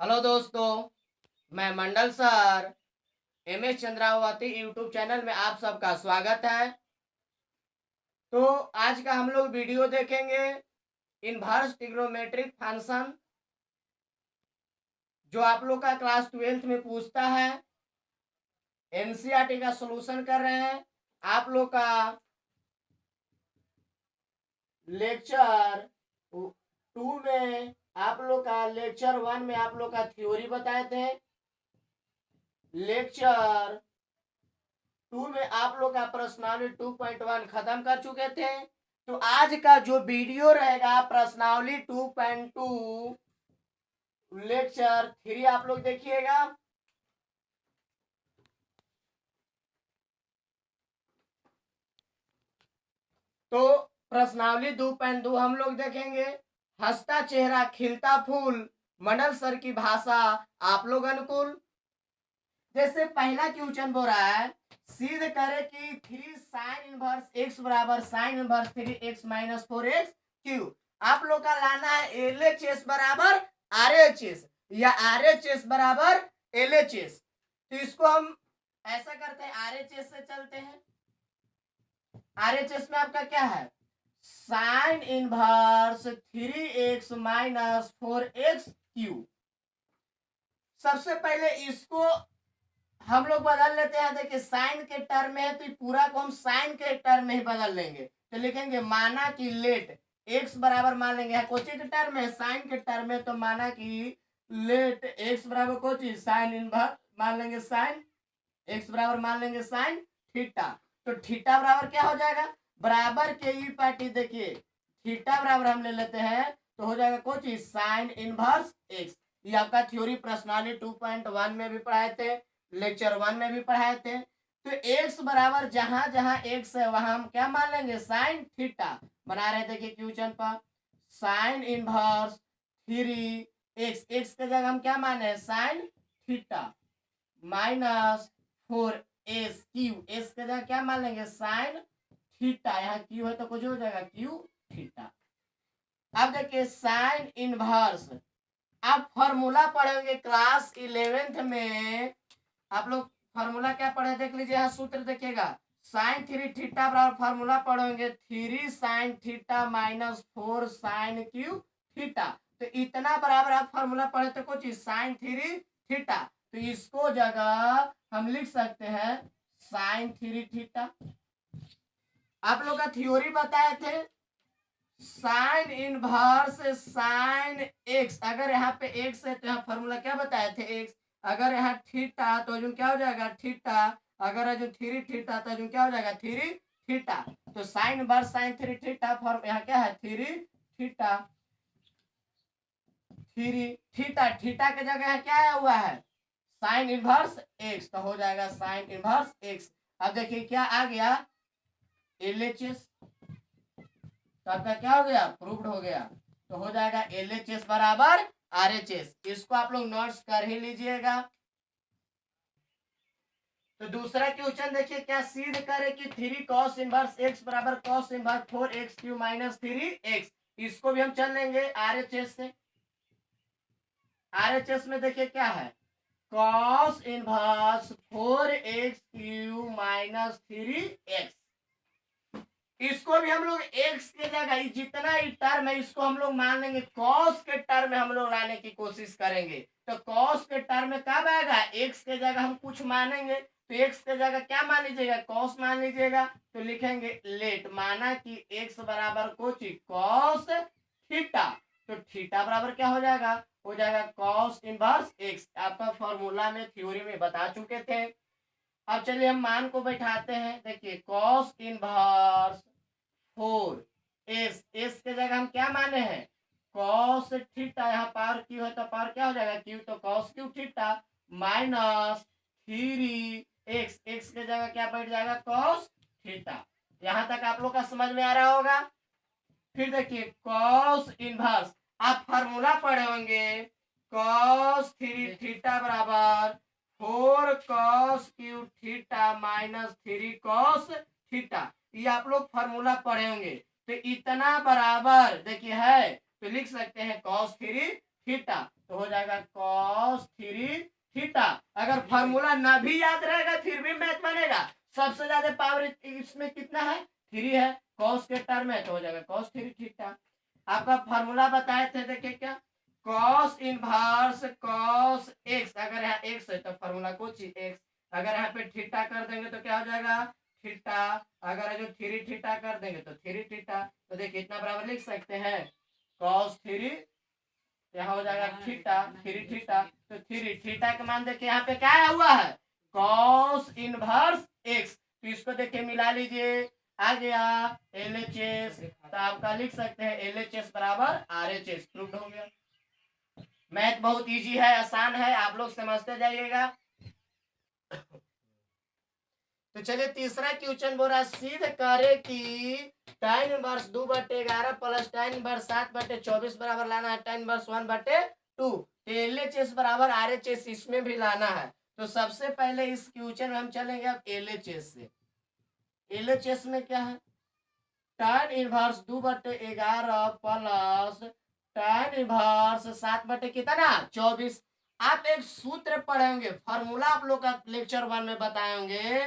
Hello दोस्तों, मैं Mandal sir MS Chandrawati YouTube channel में आप सबका स्वागत है। तो आज का हम लोग वीडियो देखेंगे इनवर्स ट्रिग्नोमेट्रिक फंक्शन, जो आप लोग का क्लास 12th में पूछता है। NCERT का सॉल्यूशन कर रहे हैं। आप लोग का लेक्चर 2 में, आप लोग का लेक्चर 1 में आप लोग का थ्योरी बताए थे। लेक्चर 2 में आप लोग का प्रश्नावली 2.1 खत्म कर चुके थे। तो आज का जो वीडियो रहेगा प्रश्नावली 2.2 लेक्चर 3 आप लोग देखिएगा। तो प्रश्नावली 2.2 हम लोग देखेंगे। हंसता चेहरा खिलता फूल, मंडल सर की भाषा आप लोग अनुकूल। जैसे पहला क्वेश्चन बोल रहा है, सिद्ध करे कि 3 साइन इनवर्स x बराबर sine inverse 3x minus 4x Q. आप लोग का लाना है LHS बराबर RHS या RHS बराबर LHS। तो इसको हम ऐसा करते हैं, RHS से चलते हैं। RHS में आपका क्या है, sine inverse 3x minus 4x Q. सबसे पहले इसको हम लोग बदल लेते हैं। देखिए साइन के टर्म में है तो पूरा को हम साइन के टर्म में ही बदल लेंगे। तो लिखेंगे माना कि लेट x बराबर मान लेंगे, कोची के टर्म में, साइन के टर्म में, तो माना कि लेट x बराबर कोची साइन इनवर्स मान लेंगे, साइन x बराबर मान लेंगे साइन थीटा। तो थीटा बराबर क्या हो जाएगा, बराबर के ई पार्टी। देखिए थीटा बराबर हम ले लेते हैं तो हो जाएगा कोची साइन इनवर्स x। ये आपका थ्योरी प्रश्नावली 2.1 में भी पढ़ाए थे, लेक्चर 1 में भी पढ़ाए थे। तो x बराबर जहां जहां x है वहां हम क्या मान लेंगे, साइन थीटा बना रहे थे। क्वेश्चन पर साइन इनवर्स 3x, x के जगह हम क्या माने, sign theta minus 4s Q, S के जगह क्या मान लेंगे, साइन थीटा। यहाँ क्यू है तो कुछ हो जाएगा क्यू थीटा। अब देखिए साइन इनवर्स, आप फॉर्मूला पढ़ेंगे क्लास 11th में। आप लोग फॉर्मूला क्या पढ़े देख लीजिए, यहाँ सूत्र देखिएगा, साइन 3 थीटा बराबर फॉर्मूला पढ़ेंगे 3 sine theta minus 4 sine cube theta. तो इतना बराबर आप फॉर्मूला पढ़े तो कुछ साइन 3 थीटा। तो इसको जगह हम लिख सकते हैं साइन 3 थीटा। आप लोग का थ्योरी बताए थे, साइन इनवर्स साइन एक्स, अगर यहाँ पे एक्स है तो यहाँ फॉर्मूला क्या बताए थे, एक्स। अगर यहाँ थीटा तो अजून क्या हो जाएगा थीटा, अगर अजून 3 थीटा तो अजून क्या हो जाएगा 3 थीटा। तो sine inverse sine 3 theta, form यहाँ क्या है 3 थीटा। 3 थीटा, थीटा के जगह यहाँ क्या आया हुआ है, साइन इनवर्स एक्स, तो हो जाएगा साइन इनवर्स एक्स। अब देखिए क्या आ गया, LHS। तो आपका क्या हो गया, प्रूव्ड हो गया। तो हो जाएगा LHS बराबर RHS। इसको आप लोग नोट्स कर ही लीजिएगा। तो दूसरा क्वेश्चन देखिए, क्या सिद्ध करे कि 3 cos इनवर्स x बराबर cos inverse 4x Q minus 3x। इसको भी हम चल लेंगे RHS से। RHS में देखिए क्या है, cos inverse 4x Q minus 3x। इसको भी हम लोग x के जगह जितना ही टर्म है इसको हम लोग मान लेंगे cos के टर्म में हम लोग लाने की कोशिश करेंगे। तो cos के टर्म में कब आएगा, x के जगह हम कुछ मानेंगे, तो x के जगह क्या मान लीजिएगा, cos मान लीजिएगा। तो लिखेंगे लेट माना कि x बराबर कुछ cos थीटा। तो थीटा बराबर क्या हो जाएगा, हो जाएगा cos इनवर्स x। आपका फॉर्मूला में थ्योरी में बता चुके थे। अब चलिए हम मान को बैठाते हैं। देखिए cos इनवर्स 4 एस के जगह हम क्या माने हैं, cos थीटा। यहाँ पावर क्यू है तो पावर क्या हो जाएगा क्यू, तो cos Q theta minus 3x, x के जगह क्या बैठ जाएगा cos थीटा। यहाँ तक आप लोग का समझ में आ रहा होगा। फिर देखिए cos इनवर्स, आप फार्मूला पढ़े होंगे, cos 3 थीटा बराबर 4 cos Q theta minus 3 cos theta. ये आप लोग फार्मूला पढ़े होंगे। तो इतना बराबर देखिए है तो लिख सकते हैं cos 3 थीटा, तो हो जाएगा cos 3 थीटा। अगर फॉर्मूला ना भी याद रहेगा फिर भी मैथ बनेगा। सबसे ज्यादा पावर इसमें कितना है, 3 है, cos के टर्म है तो हो जाएगा cos 3 थीटा। आपका फॉर्मूला बताए थे, देखिए क्या, cos इनवर्स cos x, अगर यहाँ x है तो फॉर्मूला कुछ x, अगर यहाँ पे थीटा कर देंगे तो क्या हो जाएगा थीटा, अगर जो 3 थीटा कर देंगे तो 3 थीटा, तो देखिए इतना बराबर लिख सकते हैं cos 3, यहाँ हो जाएगा थीटा 3 थीटा, तो 3 थीटा का मान देखिए यहाँ पे क्या आया हुआ है cos इनवर्स x, तो इसको देखिए मिला लीजिए, आ गया LHS, तो आपका लिख सकते हैं LHS बराबर RHS, प्रूव्ड हो गया। मैथ बहुत इजी है, आसान है, आप लोग समझते जाइएगा। तो चलिए तीसरा क्वेश्चन बोल रहा है सिद्ध करे कि tan inverse 2/11 plus tan inverse 7/24 बराबर लाना है tan इनवर्स 1/2, LHS बराबर RHS इसमें भी लाना है। तो सबसे पहले इस क्वेश्चन में हम चलेंगे अब LHS से। LHS में क्या है, tan inverse 2/11 plus tan inverse 7 कितना 24। आप एक सूत्र पढ़ेंगे, फॉर्मूला आप लोग का लेक्चर 1 में बताएंगे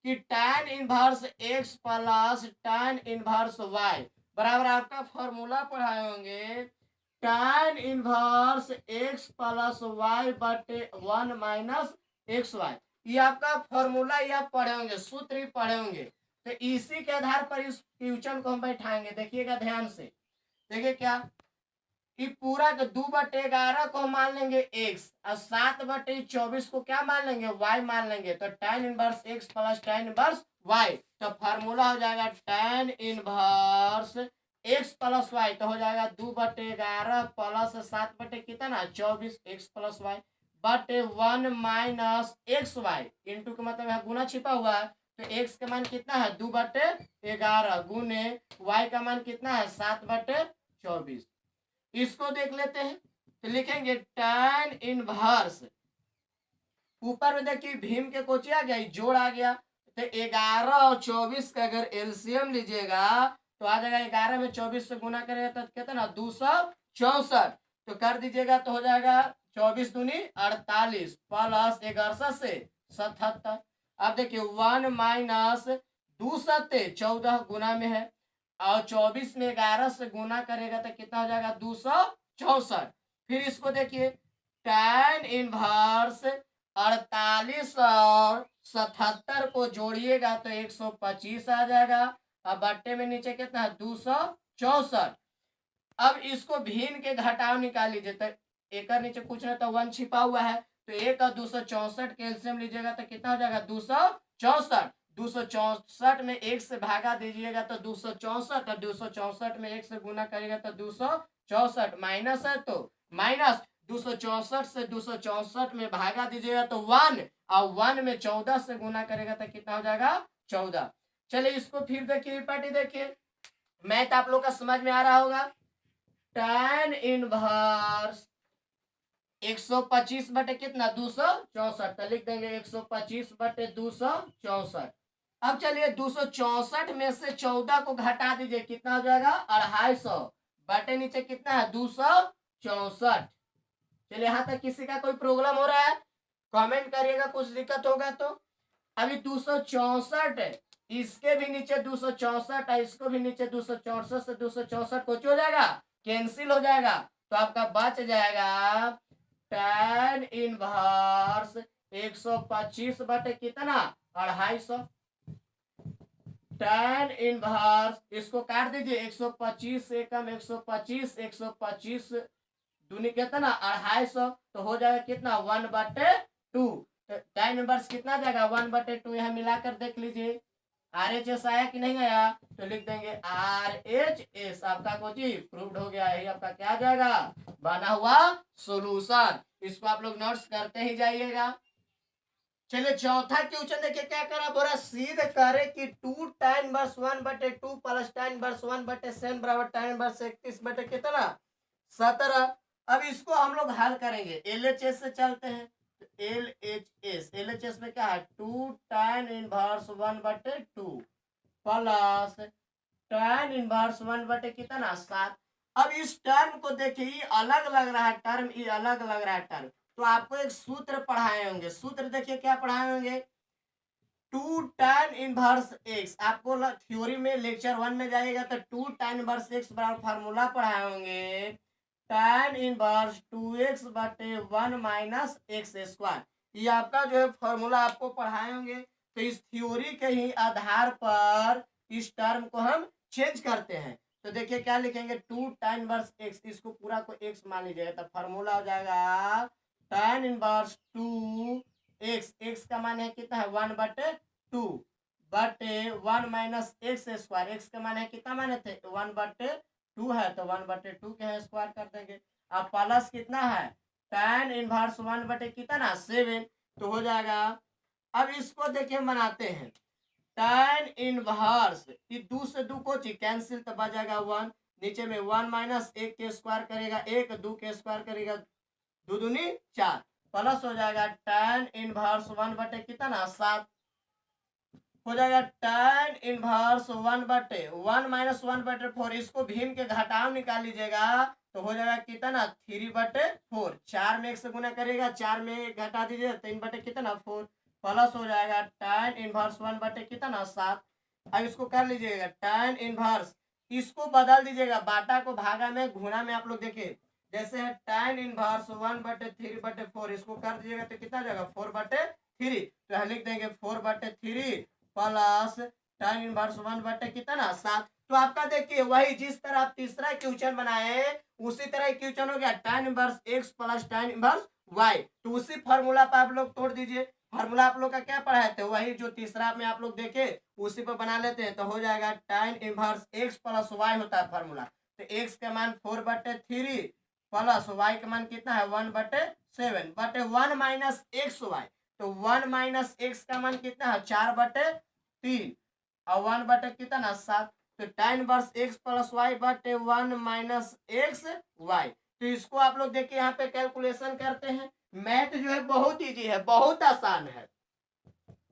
कि tan inverse x plus tan inverse y बराबर आपका फॉर्मूला पढ़ाए होंगे tan inverse x plus y बटे 1 माइनस एक्स वाई, ये आपका फॉर्मूला ये आप पढ़े होंगे, सूत्र ही पढ़े होंगे। तो इसी के आधार पर इस क्वेश्चन को हम बैठाएंगे, देखिएगा ध्यान से। देखिए क्या, ये पूरा 2/11 को मान लेंगे x और 7/24 को क्या मान लेंगे y मान लेंगे, तो tan inverse x plus tan inverse y, तो फार्मूला हो जाएगा tan inverse x plus y, तो हो जाएगा 2/11 प्लस 7/कितना 24 x प्लस y बटे 1 माइनस एक्स वाई, इंटू का मतलब यहाँ गुना छिपा हुआ है, तो x का मान कितना है 2/11 गुने y का मान कितना है 7/24। इसको देख लेते हैं, तो लिखेंगे tan इनवर्स, ऊपर में देखिए भीम के कोची आ गया जोड़ आ गया, तो 11 और 24 का अगर एलसीएम लीजिएगा तो आ जाएगा 11 में 24 से गुना करेगा तो कितना 264, तो कर दीजिएगा तो हो जाएगा 24 दूनी 48 प्लस 11 से 77। अब देखिए 1 माइनस 2 सत्ते 14 गुना में है, और 24 में 11 से गुना करेगा तो कितना हो जाएगा 264। फिर इसको देखिए tan इनवर्स 48 और 77 को जोड़िएगा तो 125 आ जाएगा, अब बट्टे में नीचे कितना है 264। अब इसको भिन्न के घटाव निकाल लीजिए, तो एक नीचे कुछ नहीं तो 1 छिपा हुआ है, तो 1 और 264 के एलसीएम लीजिएगा तो कितना हो जाएगा 264। 264 में 1 से भागा दीजिएगा तो 264, और 264 में 1 से गुना करेगा तो 264, माइनस है तो माइनस 264 से 264 में भागा दीजिएगा तो 1, और 1 में 14 से गुना करेगा तो कितना हो जाएगा 14। चलिए इसको फिर देखिए पार्टी, देखिए मैथ आप लोग का समझ में आ रहा होगा। tan इनवर्स 125 बटे कितना 264, तो लिख देंगे 125 बटे 264। अब चलिए 264 में से 14 को घटा दीजिए, कितना हो जाएगा 250 बटे नीचे कितना है 264। चलिए यहाँ तक किसी का कोई प्रॉब्लम हो रहा है कमेंट करिएगा, कुछ दिक्कत होगा तो। अभी 264 इसके भी नीचे 264 है, इसको भी नीचे 264 से 264 कुछ हो जाएगा कैंसिल हो जाएगा, तो आपका बच जाएगा tan इनवर्स 125 बटे कितना 250। tan इनवर्स इसको काट दीजिए, 125 से कम 125, 125 दूनी कितना 250, तो हो जाएगा कितना 1/2। तो tan इनवर्स कितना जाएगा 1/2, यहाँ मिलाकर देख लीजिए RHS आया कि नहीं आया, तो लिख देंगे RHS, आपका कोची प्रूव्ड हो गया है, आपका क्या जाएगा बना हुआ सॉल्यूशन। इसको आप लोग नोट्स करते ही जाइएगा। चलिए चौथा क्वेश्चन देखिए क्या करा, बोला सिद्ध करे कि 2 tan inverse 1/2 plus tan inverse 1/7 बराबर tan इनवर्स 31 बटे कितना 17। अब इसको हम लोग हल करेंगे, LHS से चलते हैं, LHS में क्या है 2 tan inverse 1/2 plus tan inverse 1 बटे कितना 7। अब इस टर्म को देखिए, ये अलग लग रहा है टर्म, ये अलग लग रहा है टर्म, तो आपको एक सूत्र पढ़ाए होंगे। सूत्र देखिए क्या पढ़ाए होंगे, 2 tan 1 आपको थ्योरी में लेक्चर 1 में जाइएगा तो 2 tan 1 बराबर फार्मूला पढ़ाए होंगे, tan 1 2x/1 - ये आपका जो है फार्मूला आपको पढ़ाए होंगे। तो इस थ्योरी के ही आधार पर इस टर्म को हम चेंज करते हैं। तो देखिए क्या लिखेंगे, 2 tan 1 इसको पूरा को x मान लीजिएगा, तो फार्मूला हो जाएगा tan 1 x का मान है कितना है 1/2 बटे 1 - x², x का मान है कितना माने थे 1/2 है, तो 1/2 के स्क्वायर कर देंगे। अब प्लस कितना है tan 1 बटे कितना 7, तो हो जाएगा। अब इसको देखिए बनाते हैं, tan 1 ये 2 से 2 को कैंसिल, तो बच जाएगा 1, नीचे में 1 - 1 के स्क्वायर करेगा 1, 2 के स्क्वायर करेगा 2 दूनी 4, प्लस हो जाएगा tan 1 बटे कितना 7, हो जाएगा tan 1 बटे 1 - 1/4, इसको भीम के घटाव निकाल लीजिएगा, तो हो जाएगा कितना 3/4, 4 में 1 से गुना करेगा, 4 में 1 घटा दीजिएगा 3 बटे कितना 4, प्लस हो जाएगा tan 1 बटे कितना 7। अब इसको कर लीजिएगा tan 1, इसको बदल दीजिएगा, बाटा को भागा में गुणा में आप लोग देखिए, जैसे है tan 1 1/3/4, इसको कर दीजिएगा तो कितना जाएगा 4/3, तो हम लिख देंगे 4/3 प्लस tan 1 कितना 7। तो आपका देखिए वही जिस तरह आप तीसरा क्वेश्चन बनाए उसी तरह क्वेश्चन हो गया, tan 1 x plus tan 1 y, तो उसी फॉर्मूला पर आप लोग तोड़ दीजिए। फॉर्मूला आप लोग का क्या पढ़ाए थे, वही जो तीसरा में आप लोग देखे उसी पर बना लेते हैं, तो हो जाएगा tan 1 x प्लस y होता है फॉर्मूला, तो x का मान 4/3 प्लस y का मान कितना है 1/7 बटे 1 - xy, तो 1 - x का मान कितना है 4/3 और 1 बटे कितना 7, तो tan 1 x प्लस y बटे 1 - xy। तो इसको आप लोग देखिए यहाँ पे कैलकुलेशन करते हैं, मैथ जो है बहुत इजी है, बहुत आसान है,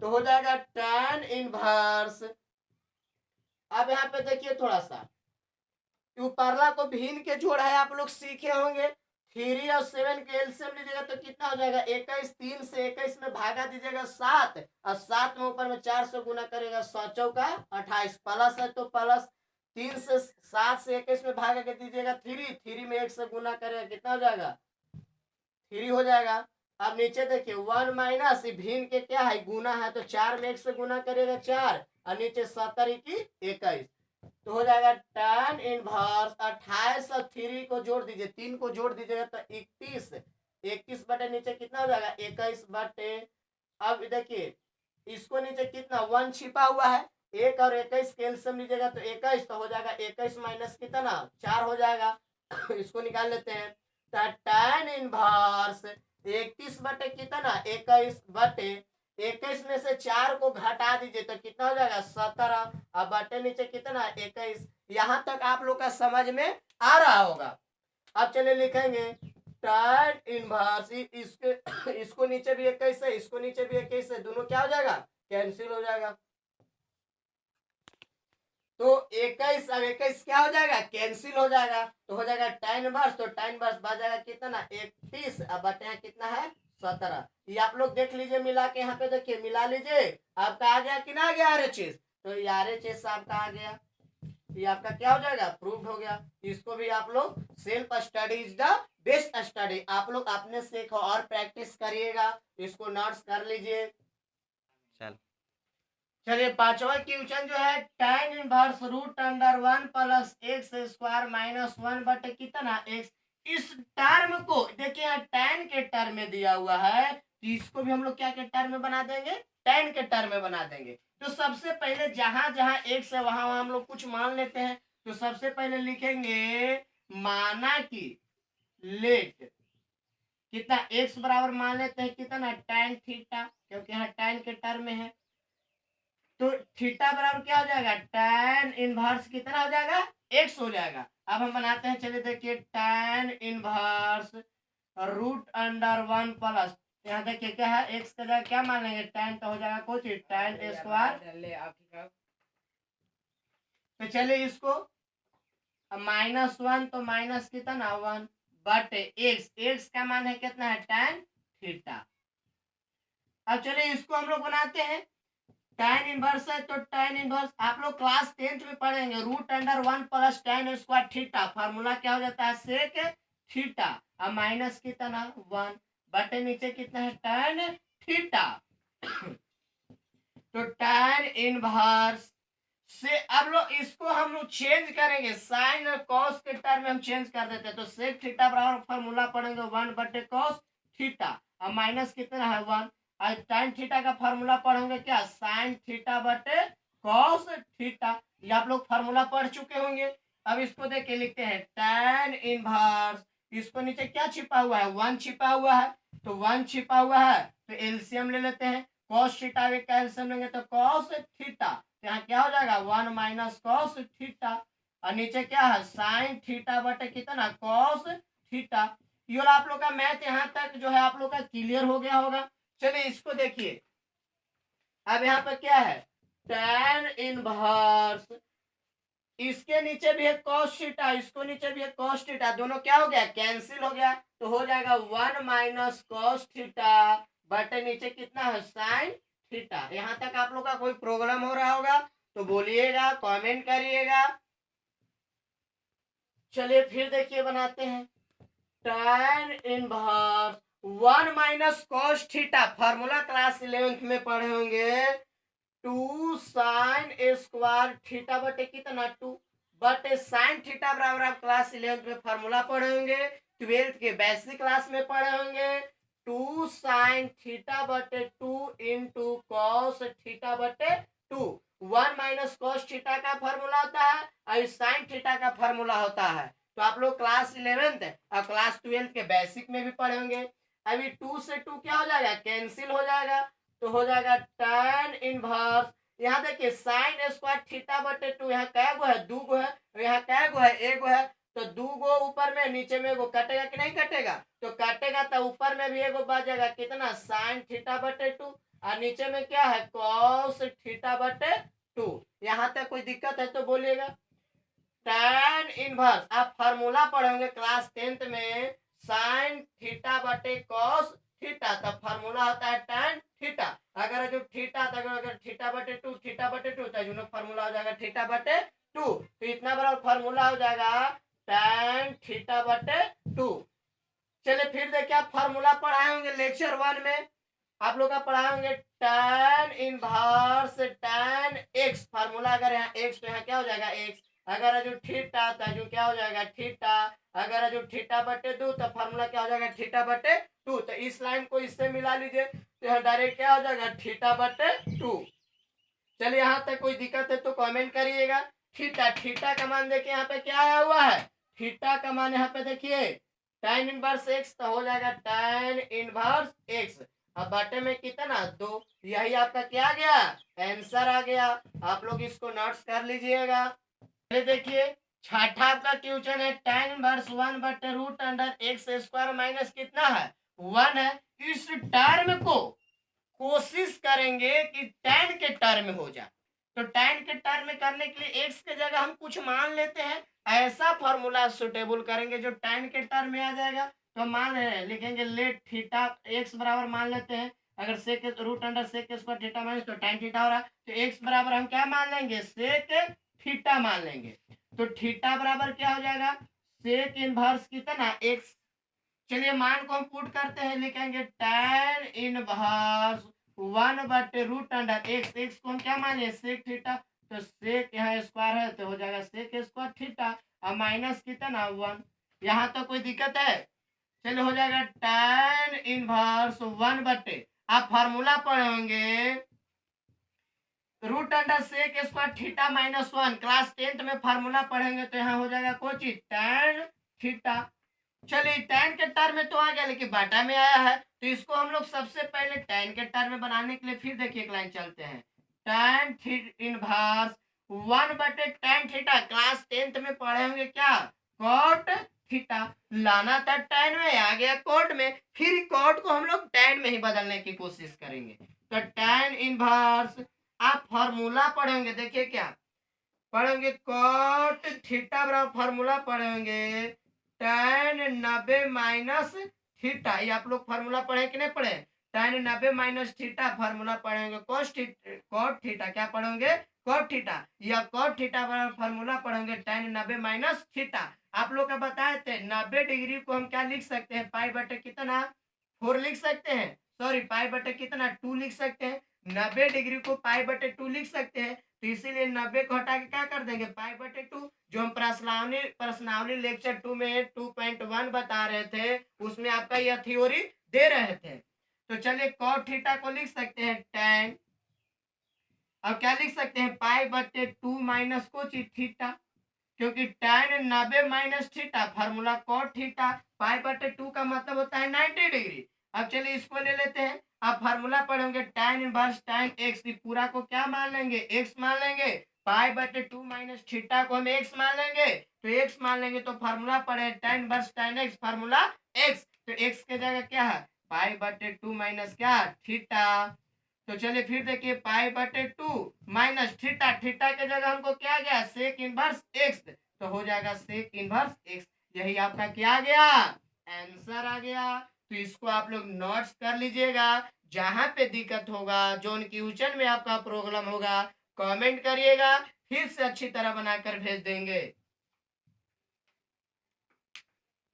तो हो जाएगा tan 1। अब यहाँ पे देखिए थोड़ा सा ऊपरला को भिन्न के जोड़ है, आप लोग सीखे होंगे, 3 और 7 के एलसीएम लीजिएगा तो कितना हो जाएगा 21, 3 से 21 में भागा दीजिएगा 7, और 7 में ऊपर में 4 से गुना करेगा 7 चौका 28, प्लस है तो प्लस, 3 से 7 से 21 में भागा के दीजिएगा 3 में 1 से गुना करेगा कितना हो जाएगा 3 हो जाएगा। अब नीचे देखिए 1 माइनस भिन्न के क्या है गुना है, तो 4 में 1 से गुना करेगा 4, और नीचे 70 की 21, तो हो जाएगा tan 1 28 और 3 को जोड़ दीजिए, 3 को जोड़ दीजिएगा तो 21, 21 बटे नीचे कितना हो जाएगा 21 बटे, अब देखिए इसको नीचे कितना 1 छिपा हुआ है, 1 और 21 कैल्शियम लीजिएगा तो 21, तो हो जाएगा 21 माइनस कितना 4 हो जाएगा। इसको निकाल लेते हैं, तो tan 1 21 बटे कितना 21 बटे 21 में से 4 को घटा दीजिए तो कितना हो जाएगा 17, अब बटे नीचे कितना 21। यहाँ तक आप लोग का समझ में आ रहा होगा। अब चलिए लिखेंगे tan 1 इसके इसको नीचे भी 21 है, इसको नीचे भी 21 है, दोनों क्या हो जाएगा कैंसिल हो जाएगा, तो 21 अब 21 क्या हो जाएगा कैंसिल हो जाएगा, तो हो जाएगा tan 1, तो tan 1 बच जाएगा कितना 31, अब बटे कितना है 17। ये आप लोग देख लीजिए मिला के, यहाँ पे देखिए मिला लीजिए, आपका आ गया कि ना आ गया RHS, तो ये RHS आपका आ गया, ये आपका क्या हो जाएगा प्रूव्ड हो गया। इसको भी आप लोग self study is the best study, आप लोग अपने से और प्रैक्टिस करिएगा, इसको नोट्स कर लीजिए। चलिए पांचवा क्वेश्चन जो है tan 1 प्लस x² - 1 बटे कितना x, इस टर्म को देखिए यहाँ tan के टर्म में दिया हुआ है, तो इसको भी हम लोग क्या के टर्म में बना देंगे tan के टर्म में बना देंगे। तो सबसे पहले जहां जहां x है वहां हम लोग कुछ मान लेते हैं, तो सबसे पहले लिखेंगे माना कि लेट कितना x बराबर मान लेते हैं कितना tan थीटा, क्योंकि यहाँ tan के टर्म में है, तो थीटा बराबर क्या हो जाएगा tan 1 कितना हो जाएगा x हो जाएगा। अब हम बनाते हैं, चलिए देखिए tan 1 √1 प्लस, यहाँ देखिए क्या है x का जगह क्या मान लेंगे tan, तो हो जाएगा कुछ tan²। तो चलिए इसको -1 तो माइनस कितना 1 बट एक्स का मान है कितना है tan थीटा। अब चलिए इसको हम लोग बनाते हैं। tan इनवर्स है तो tan इनवर्स आप लोग क्लास 10th में पढ़ेंगे √1 plus tan square theta formula क्या हो जाता है सेक थीटा। अब माइनस कितना 1 बटे नीचे कितना है tan थीटा। तो tan इनवर्स से अब लोग इसको हम लोग चेंज करेंगे साइन और कॉस के टर्म में हम चेंज कर देते हैं। तो सेक थीटा बराबर फार्मूला पढ़ेंगे 1 बटे कॉस थीटा। अब माइनस कितना है 1 और tan थीटा का फार्मूला पढ़ोगे क्या साइन थीटा बटे कॉस थीटा। ये आप लोग फार्मूला पढ़ चुके होंगे। अब इसको देख के लिखते हैं tan इनवर्स इसको नीचे क्या छिपा हुआ है 1 छिपा हुआ है। तो 1 छिपा हुआ है तो एलसीएम ले लेते हैं कॉस थीटा का एलसीएम लेंगे तो कॉस थीटा। यहाँ क्या हो जाएगा 1 माइनस कॉस थीटा और नीचे क्या है साइन थीटा बटे कितना कॉस थीटा। ये वाला आप लोग का मैथ यहाँ तक जो है आप लोग का क्लियर हो गया होगा। चलिए इसको देखिए अब यहाँ पर क्या है tan इनवर्स इसके नीचे भी है cos थीटा इसको नीचे भी है cos थीटा दोनों क्या हो गया कैंसिल हो गया। तो हो जाएगा 1 माइनस cos थीटा बटे नीचे कितना है साइन थीटा। यहाँ तक आप लोग का कोई प्रॉब्लम हो रहा होगा तो बोलिएगा कमेंट करिएगा। चलिए फिर देखिए बनाते हैं tan inverse 1 minus cos theta formula class 11th में पढ़े होंगे 2 साइन स्क्वायर थीटा बटे कितना 2 बटे साइन थीटा बराबर आप क्लास 11th में फार्मूला पढ़े होंगे 12th के बेसिक क्लास में पढ़े होंगे 2 साइन थीटा बटे 2 इंटू कॉस थीटा बटे 2। 1 माइनस कॉस थीटा का फार्मूला होता है और साइन थीटा का फार्मूला होता है। तो आप लोग क्लास 11th और क्लास 12th के बेसिक में भी पढ़े होंगे। अभी 2 से 2 क्या हो जाएगा कैंसिल हो जाएगा तो हो जाएगा tan इनवर्स यहाँ देखिए साइन स्क्वायर थीटा बटे 2 यहाँ कै गो है 2 गो है और यहाँ कै गो है 1 गो है। तो 2 गो ऊपर में नीचे में एगो कटेगा कि नहीं कटेगा तो कटेगा तो ऊपर में भी एगो बच जाएगा कितना साइन थीटा बटे 2 और नीचे में क्या है कॉस थीटा बटे 2। यहाँ तक कोई दिक्कत है तो बोलिएगा। tan इनवर्स आप फार्मूला पढ़ोगे क्लास 10th में साइन थीटा बटे कॉस थीटा तब फार्मूला होता है tan थीटा। अगर जो थीटा अगर थीटा बटे 2 थीटा बटे 2 तो जो फार्मूला हो जाएगा थीटा बटे 2। तो इतना बड़ा फार्मूला हो जाएगा tan थीटा बटे 2। चलिए फिर देखिए आप फार्मूला पढ़ाए होंगे लेक्चर 1 में आप लोग का पढ़ाए होंगे tan inverse tan x formula अगर यहाँ x तो यहाँ क्या हो जाएगा x अगर जो थीटा तो जो क्या हो जाएगा थीटा अगर जो थीटा बटे 2 तो फार्मूला क्या हो जाएगा थीटा बटे 2। तो इस लाइन को इससे मिला लीजिए तो यहाँ डायरेक्ट क्या हो जाएगा थीटा बटे 2। चलिए यहाँ तक कोई दिक्कत है तो कमेंट करिएगा। थीटा थीटा का मान देखिए यहाँ पे क्या आया हुआ है थीटा का मान यहाँ पे देखिए tan इनवर्स x तो हो जाएगा tan इनवर्स x अब बटे में कितना 2 यही आपका क्या आ गया आंसर आ गया। आप लोग इसको नोट्स कर लीजिएगा। देखिए छठा आपका क्वेश्चन है tan इनवर्स 1 बटे root under x square minus कितना है 1 है। इस टर्म को कोशिश करेंगे कि tan के टर्म में हो जाए। तो tan के टर्म में करने के लिए x के जगह हम कुछ मान लेते हैं ऐसा फॉर्मूला सुटेबल करेंगे जो tan के टर्म में आ जाएगा। तो मान लिखेंगे लेट थीटा x बराबर मान लेते हैं अगर sec root under sec square theta minus तो tan थीटा हो रहा है तो x बराबर हम क्या मान लेंगे सेक थीटा मान लेंगे। तो थीटा बराबर क्या हो जाएगा सेक इनवर्स कितना x। चलिए मान को हम पुट करते हैं लिखेंगे tan इनवर्स 1 बटे रूट अंडर एक्स एक्स को हम क्या माने सेक थीटा तो सेक यहाँ स्क्वायर है तो हो जाएगा सेक स्क्वायर थीटा और माइनस कितना 1। यहाँ तो कोई दिक्कत है। चलिए हो जाएगा tan इनवर्स 1 बटे आप फार्मूला पढ़े होंगे root under sec square theta minus 1 class 10th में फार्मूला पढ़ेंगे तो यहाँ हो जाएगा कोई चीज tan थीटा। चलिए tan के टर्म में तो आ गया लेकिन बाटा में आया है तो इसको हम लोग सबसे पहले tan के टर्म में बनाने के लिए फिर देखिए एक लाइन चलते हैं tan इनवर्स 1 बटे tan थीटा क्लास 10th में पढ़े होंगे क्या cot थीटा लाना था tan में आ गया cot में फिर cot को हम लोग tan में ही बदलने की कोशिश करेंगे। तो tan इनवर्स आप फॉर्मूला पढ़ेंगे देखिए क्या पढ़ेंगे कॉट थीटा बराबर फार्मूला पढ़ेंगे tan 90 माइनस थीटा। ये आप लोग फार्मूला पढ़े कि नहीं पढ़े? tan 90 माइनस थीटा फार्मूला पढ़ेंगे कॉट थीटा क्या पढ़ेंगे? कॉट थीटा या कॉट थीटा बराबर फार्मूला पढ़ेंगे tan 90 माइनस थीटा। आप लोग का बताए थे 90 डिग्री को हम क्या लिख सकते हैं? पाई बटे कितना 4 लिख सकते हैं, सॉरी पाई बटे कितना 2 लिख सकते हैं। 90 डिग्री को पाई बटे 2 लिख सकते हैं, तो इसीलिए 90 को हटा के क्या कर देंगे? पाई बटे 2। जो हम प्रश्नावली लेक्चर 2 में 2.1 बता रहे थे उसमें आपका यह थ्योरी दे रहे थे। तो चलिए कॉट थीटा को लिख सकते हैं tan, अब क्या लिख सकते हैं? पाई बटे 2 माइनस को थीटा, क्योंकि tan 90 minus theta formula cot theta, pi बटे 2 का मतलब होता है 90 डिग्री। अब चलिए इसको ले लेते हैं। आप फार्मूला पढ़ोगे tan इनवर्स tan x, पूरा को क्या मान लेंगे? x मान लेंगे। पाई बटे 2 माइनस थीटा को हम x मान लेंगे, तो x मान लेंगे तो फार्मूला पढ़े tan inverse tan x formula x, तो x के जगह क्या है? पाई बटे 2 माइनस क्या? थीटा। तो चलिए फिर देखिए पाई बटे 2 माइनस थीटा, थीटा के जगह हमको क्या गया? सेक इनवर्स एक्स, तो हो जाएगा सेक इनवर्स एक्स। यही आपका क्या आ गया? आंसर आ गया। तो इसको आप लोग नोट्स कर लीजिएगा। जहां पे दिक्कत होगा, जो क्वेश्चन में आपका प्रॉब्लम होगा, कमेंट करिएगा, फिर से अच्छी तरह बनाकर भेज देंगे।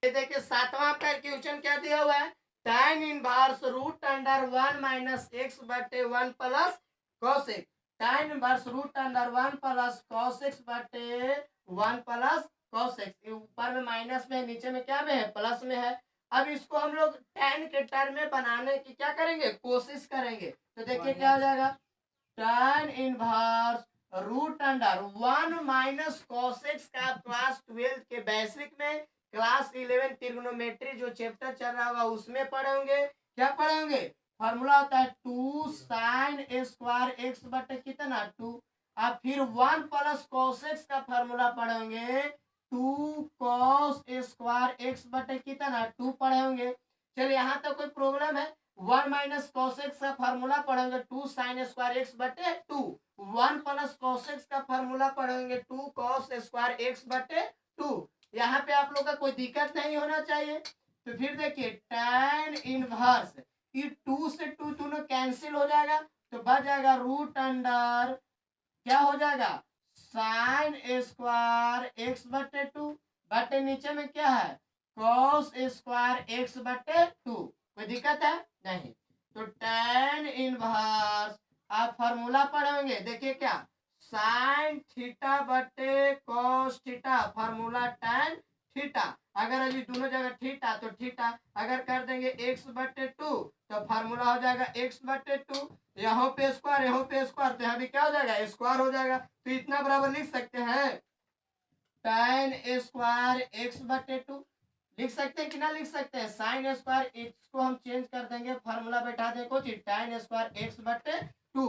ये देखिए 7वां आपका क्वेश्चन क्या दिया हुआ है? tan inverse root under 1 minus x बटे 1 plus cos x। tan inverse root under 1 plus cos x बटे 1 प्लस cos x। ऊपर में माइनस में है, नीचे में क्या में है? प्लस में है। अब इसको हम लोग tan के टर्म में बनाने की क्या करेंगे? कोशिश करेंगे। तो देखिए क्या हो जाएगा? tan inverse root under 1 minus cos x का क्लास 12 के बेसिक में, क्लास 11 ट्रिग्नोमेट्री जो चैप्टर चल रहा होगा उसमें पढ़ेंगे। क्या पढ़ेंगे? फॉर्मूला होता है 2 साइन स्क्वायर एक्स बटे कितना 2। अब फिर 1 प्लस cos x का फॉर्मूला पढ़ेंगे 2 cos स्क्वायर एक्स बटे कितना 2 पढ़ेंगे। चलिए यहाँ तक कोई प्रॉब्लम है? 1 माइनस cos x का फॉर्मूला पढ़ेंगे 2 साइन स्क्वायर एक्स बटे 2। 1 प्लस cos x का फॉर्मूला पढ़ेंगे 2 cos स्क्वायर एक्स बटे 2। यहाँ पे आप लोग का कोई दिक्कत नहीं होना चाहिए। तो फिर देखिए tan इनवर्स, ये 2 से 2 दोनों कैंसिल हो जाएगा, तो बच जाएगा रूट अंडर क्या हो जाएगा? साइन स्क्वायर एक्स बटे 2 बटे नीचे में क्या है? cos स्क्वायर एक्स बटे 2। कोई दिक्कत है? नहीं। तो tan इनवर्स आप फॉर्मूला पढ़ेंगे, देखिए क्या? साइन थीटा बटे cos theta formula tan theta. अगर अभी दोनों जगह थीटा तो थीटा, अगर कर देंगे x बटे 2 तो फार्मूला हो जाएगा x बटे 2। यहाँ पे स्क्वायर, यहाँ पे स्क्वायर, तो यहाँ भी क्या हो जाएगा? स्क्वायर हो जाएगा। तो इतना बराबर लिख सकते हैं tan स्क्वायर एक्स बटे 2 लिख सकते हैं कि ना लिख सकते हैं? साइन स्क्वायर एक्स को हम चेंज कर देंगे, फार्मूला बैठा देंगे कुछ tan स्क्वायर एक्स बटे 2।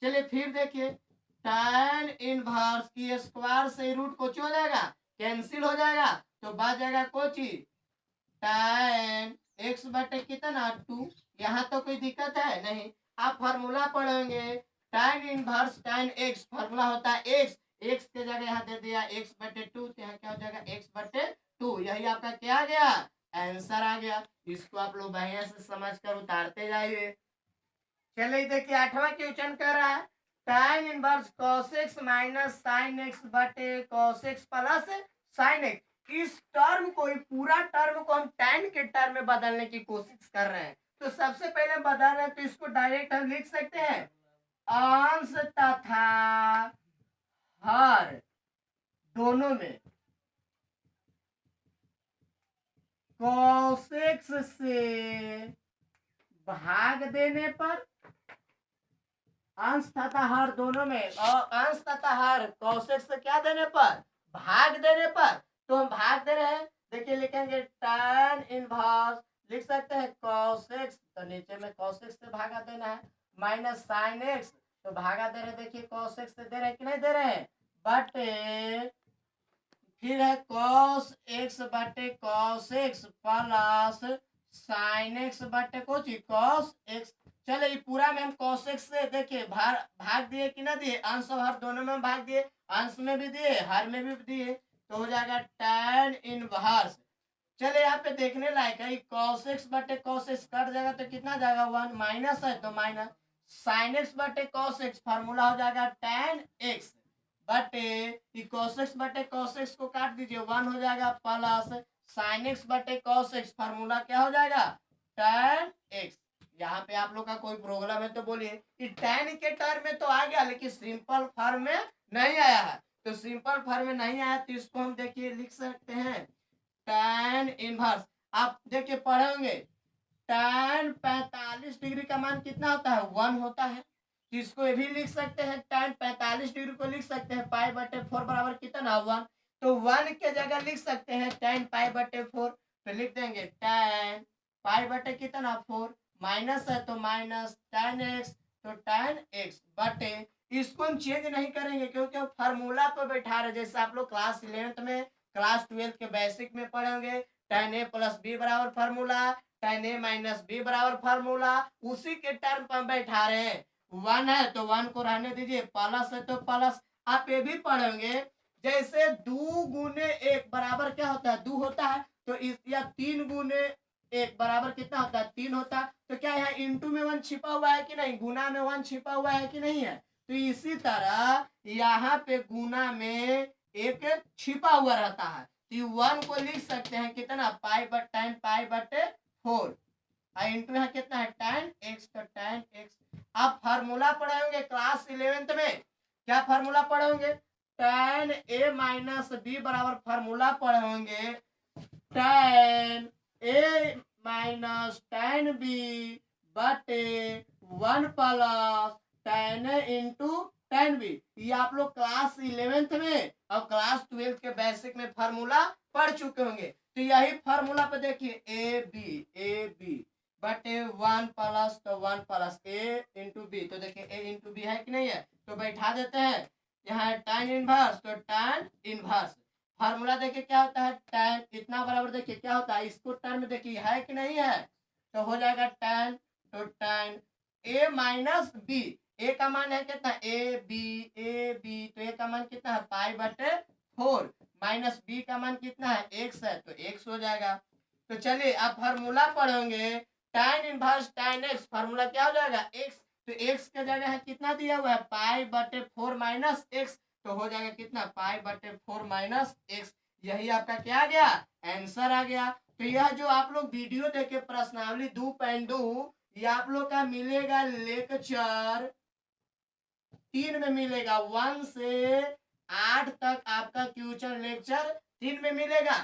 चलिए फिर देखिए tan इनवर्स की स्क्वायर से रूट कुछ हो जाएगा, कैंसिल हो जाएगा, तो बच जाएगा कुछ tan एक्स बटे कितना 2। यहाँ तो कोई दिक्कत है नहीं। आप फार्मूला पढ़ेंगे tan inverse tan x, formula होता है एक्स, एक्स के जगह यहाँ दे दिया एक्स बटे 2, तो यहाँ क्या हो जाएगा? एक्स बटे 2। यही आपका क्या आ गया? आंसर आ गया। इसको आप लोग बढ़िया से समझ कर उतारते जाइए। चलिए देखिए 8वां क्वेश्चन कर रहा है tan inverse cos x minus sine x बटे cos x plus sine x. इस टर्म को, पूरा टर्म को हम tan के टर्म में बदलने की कोशिश कर रहे हैं। तो सबसे पहले बदल रहे हैं तो इसको डायरेक्ट हम लिख सकते हैं अंश तथा हर दोनों में cos x से भाग देने पर, अंश तथा हर दोनों में, और अंश तथा हर cos x से क्या देने पर? भाग देने पर। तो हम भाग दे रहे हैं, देखिए लिखेंगे tan इनवर्स, लिख सकते हैं cos x, तो नीचे में cos x से भागा देना है, माइनस साइन x, तो भागा दे रहे हैं, देखिए cos x से दे रहे हैं कि नहीं दे रहे हैं? बटे फिर है cos x बटे cos x plus sign x बटे कुछ cos x। चले ये पूरा में हम cos x से देखिए भाग दिए कि ना दिए, अंश और हर दोनों में हम भाग दिए, अंश में भी दिए हर में भी दिए, तो हो जाएगा tan इनवर्स। चले यहाँ पे देखने लायक है, cos x बटे cos x कट जाएगा तो कितना जाएगा 1, माइनस है तो माइनस, sin x बटे cos x फार्मूला हो जाएगा tan x बटे cos x बटे cos x को काट दीजिए 1 हो जाएगा, प्लस sin x बटे cos x फार्मूला क्या हो जाएगा tan x। यहाँ पे आप लोग का कोई प्रॉब्लम है तो बोलिए, कि tan के टर्म में तो आ गया लेकिन सिंपल फॉर्म में नहीं आया है, तो सिंपल फॉर्म में नहीं आया तो इसको हम देखिए लिख सकते हैं tan इनवर्स। आप देखिए पढ़े होंगे tan 45 डिग्री का मान कितना होता है 1 होता है, तो इसको ये भी लिख सकते हैं tan 45 डिग्री को लिख सकते हैं पाई बटे 4 बराबर कितना 1, तो 1 के जगह लिख सकते हैं tan पाई बटे 4, तो लिख देंगे tan पाई बटे कितना 4, माइनस है तो माइनस tan x, तो tan x बटे, इसको हम चेंज नहीं करेंगे क्योंकि हम फार्मूला पर बैठा रहे, जैसे आप लोग क्लास 11th में क्लास 12 के बेसिक में पढ़ेंगे tan a प्लस बी बराबर formula, tan a minus B बराबर फार्मूला, उसी के टर्म पर हम बैठा रहे हैं। 1 है तो 1 को रहने दीजिए, प्लस है तो प्लस। आप ये भी पढ़ेंगे जैसे 2 गुने 1 बराबर क्या होता है 2 होता है, तो इस या 3 गुने 1 बराबर कितना होता है 3 होता है, तो क्या यहाँ इंटू में 1 छिपा हुआ है कि नहीं, गुना में 1 छिपा हुआ है कि नहीं है, तो इसी तरह यहाँ पे गुना में एक छिपा हुआ रहता है, तो 1 को लिख सकते हैं कितना पाई बट tan पाई बटे 4, इंटू यहाँ कितना है tan x, तो tan x। आप फार्मूला पढ़े होंगे क्लास 11th में, क्या फार्मूला पढ़े होंगे tan a माइनस बी बराबर फार्मूला पढ़े होंगे tan a minus tan b बटे 1 plus tan a into tan b। ये आप लोग क्लास 11th में और क्लास 12th के बेसिक में फार्मूला पढ़ चुके होंगे, तो यही फार्मूला पे देखिए ए बी बटे 1 प्लस, तो 1 प्लस ए इंटू बी, तो देखिए ए इंटू बी है कि नहीं है, तो बैठा देते हैं यहाँ tan इनवर्स, तो tan इनवर्स फार्मूला देखिए क्या होता है tan इतना बराबर देखिए क्या होता है, इसको टर्म देखिए है कि नहीं है, तो हो जाएगा tan, तो tan a माइनस बी, ए का मान है कितना ए बी, तो ए का मान कितना है पाई बटे 4, माइनस बी का मान कितना है x है, तो x हो जाएगा। तो चलिए आप फार्मूला पढ़ोगे tan inverse tan x, formula क्या हो जाएगा x, तो x के जगह है कितना दिया हुआ है पाई बटे 4 माइनस x, तो हो जाएगा कितना पाई बटे 4 माइनस x, यही आपका क्या आ गया आंसर आ गया। तो यह जो आप लोग वीडियो देखे प्रश्नावली 2.2 ये आप लोग का मिलेगा लेक्चर 3 में मिलेगा, 1 से 8 तक आपका क्वेश्चन लेक्चर 3 में मिलेगा,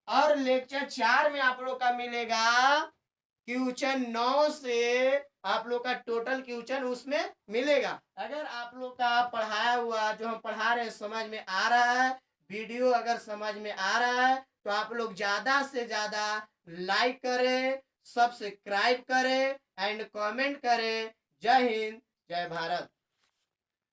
और लेक्चर 4 में आप लोग का मिलेगा क्वेश्चन 9 से आप लोग का टोटल क्वेश्चन उसमें मिलेगा। अगर आप लोग का पढ़ाया हुआ जो हम पढ़ा रहे हैं समझ में आ रहा है, वीडियो अगर समझ में आ रहा है, तो आप लोग ज्यादा से ज्यादा लाइक करें, सब्सक्राइब करें एंड कमेंट करें। जय हिंद, जय भारत।